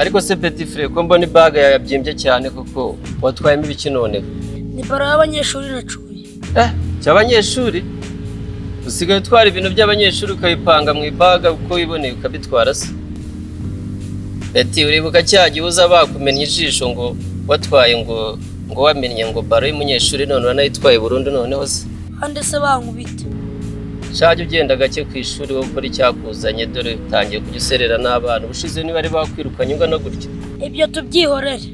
ariko se petit frère ko mbona ibaga yabyimbye cyane kuko watwayemo ibiki none? Ni baro y'abanyeshuri nacuye. Cy'abanyeshuri? Usigaye utwara ibintu by'abanyeshuri ukayipanga mu ibaga uko wiboneye ukabitwara se? Eti uribuka cyagiye uza bakumenya ijisho ngo watwaye ngo wamenye ngo baro y'umunyeshuri none uranayitwaye burundu noneho se? Ande se bankubita. Shaje ugenda gake ku ishuri wo gukora icyakuzanye dore utangiye kujya userera n'abana ubushize niba ari bakwirukanye ungana gutyo. Ibyo tubyihorere.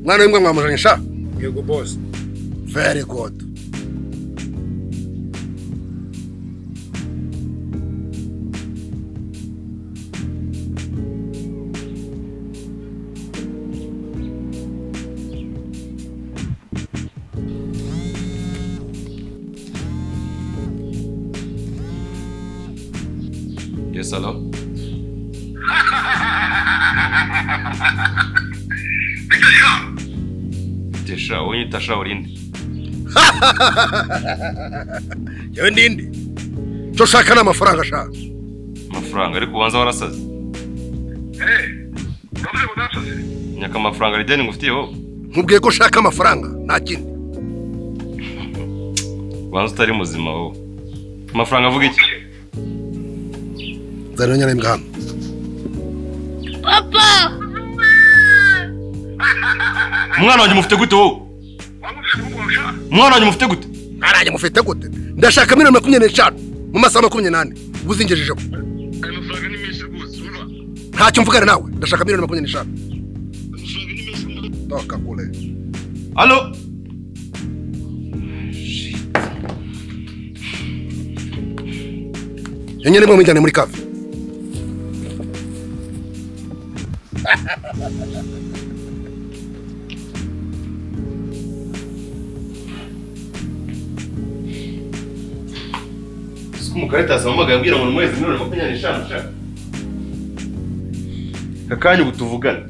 Mwana w'imbwa mwamujanyisha? Yego boss. Very good. Yes, hello? Tesha, unyita sha urinde. Yewe ndinde. Cyo shaka n'amafaranga shaka. Amafaranga ariko ubanza warasaze. None udasaze. Nyaka amafaranga rideni ngufitiyeho. Nkubwiye ko shaka amafaranga nta kindi. Ubanza utari muzima wowe. Amafaranga avuga iki? Zana nyana imbwa hano. Papa! Umwana wanjye mufite gute wowe? Umwana wanjye mufite gute? Arajye mufite gute? Ndashaka 25 mu masaha 28. Buzingejeje ko. Amafaranga ni menshi rwose urumva. Ntacyo mvugana nawe. Ndashaka 25. Toka kule. Allo? Yenyene mwe mwijyane muri cafe. Mukarita samaga yabwira ngo mwezi 25. Kakanya ubutuvugana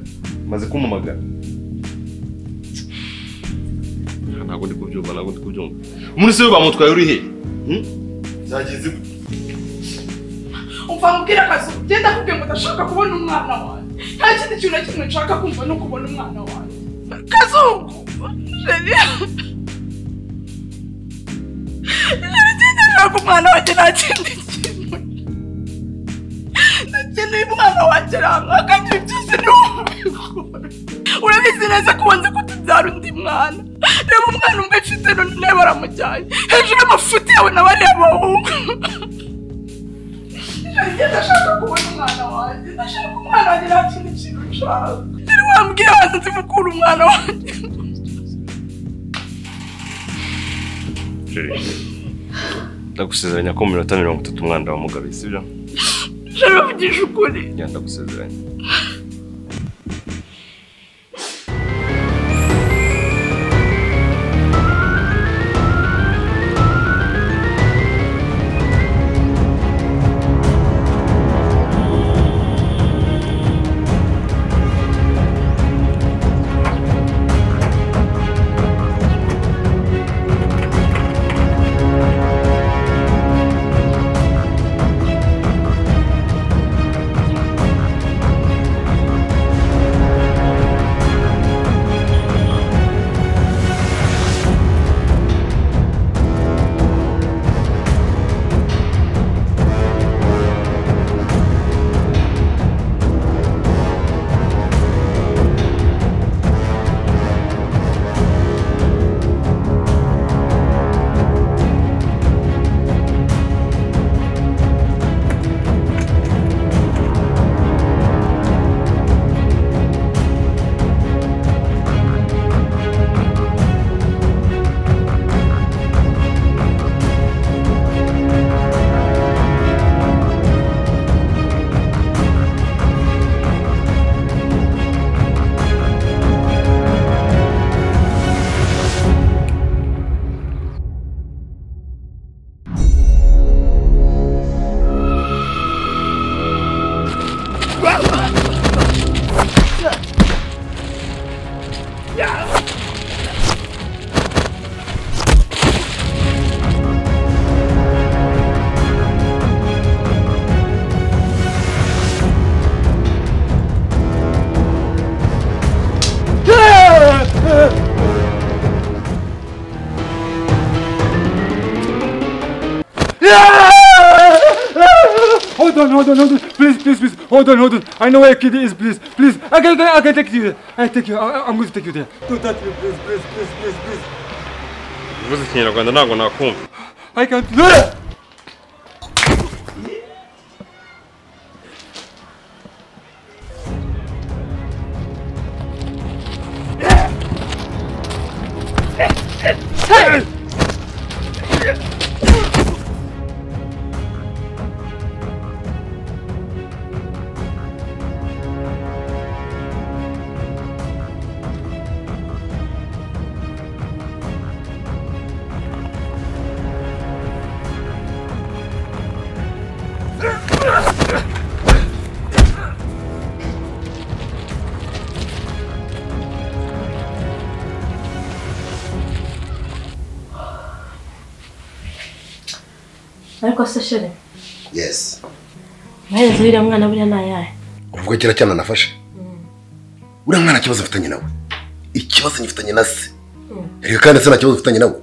maze kumumagana. Ntabwo ndi kubyumva. Umuntu se bamutwaye uri he? Zagize umva mubwira kazo genda kubwe ngo ndashaka kubona umwana wanjye. Nta kindi kintu na kimwe nshaka kumva no kubona umwana wanjye. Kazungu. Ntabwo umwana wanjye nta kindi kintu. Nakeneye umwana wanjye ranga kandi byose ni wowe. Urabizi neza ko wanze kutubyara undi mwana. Reba umwana umwe mfite none nawe baramujyanye. Hejuru y'amafuti yawe na bariya bahungu. Ndashaka kubona umwana wanjye. Ndashaka umwana wanjye nta kindi kintu nshaka. Rero wambwira abantu nzi mukura umwana wanjye. Ndagusezeranya ko mu minota 30 umwana wa Mugabe sibyo? Shaka kugisha ukuri. Ndagusezeranya. Hold on. Please. Hold on. I know where Kitty is. Please. I can take you there. I'm going to take you there. Don't touch me, please. uvuze ikinyarwanda ntabwo nakumva. I can't. Ariko se shere. Yes. Maherezo uriya mwana buriya nayahe? Uvuga kira cyane nafashe. Uriya mwana kibazo afitanye nawe. Ikibazo nyifitanye na se. Reka kandi se na kibazo afitanye nawe.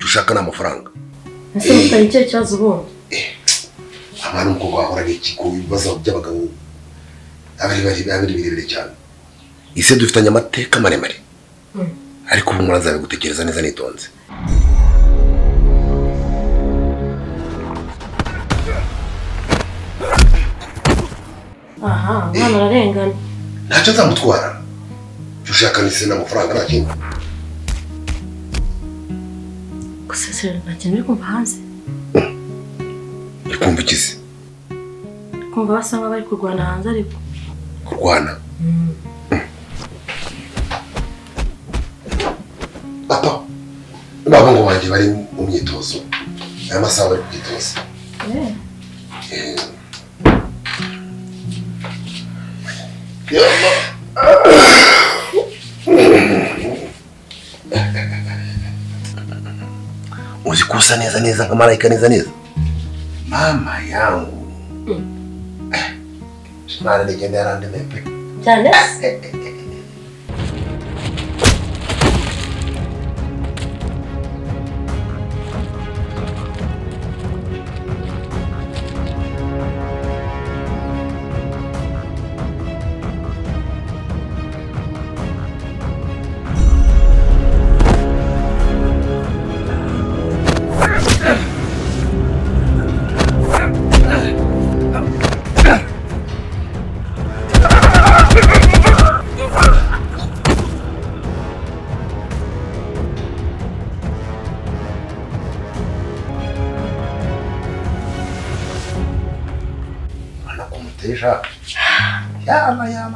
Ushaka n'amafaranga. Ese mutari cyo kibazo ubundi. Abantu uko bahora n'iki ku bibazo by'abagabo. Abari birebire cyane. Ise dufitanye amateka maremare. Ariko ubu murazabe gutekereza neza nitonze. Aha, mwana ararengana. Ntacyo nzamutwara. Ushaka n'ise n'amafaranga nta kintu. Gusa shere ntakintu uri kumva hanze. Kumva ikizi? Kumva basa nk'abari kurwana hanze ariko. Kurwana? Papa, baba ngo banjye bari mu myitozo. Aya masaha bari kwitoza. Uzi kusa neza nka malaika neza. Mama yangu. Mara nigende arande mepe. Cyane?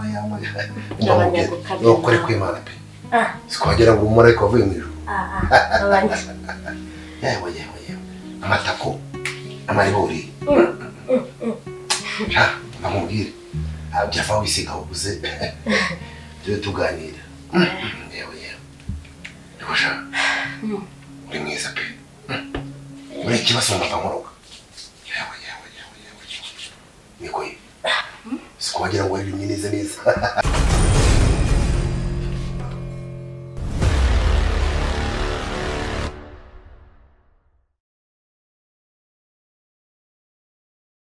Yama. Ukore kwimana pe. Sikwagira ngo umureke wavuye mu ijuru. Yewe. Amatako. Amaribori. Bamubwire. Byava wisiga ubuze. Tujye tuganira. Yewe. Ndosha. Uri mwiza pe. Uri kibazo ngapamoroka. Yewe. Niko. Sikwagira ngo ari neza.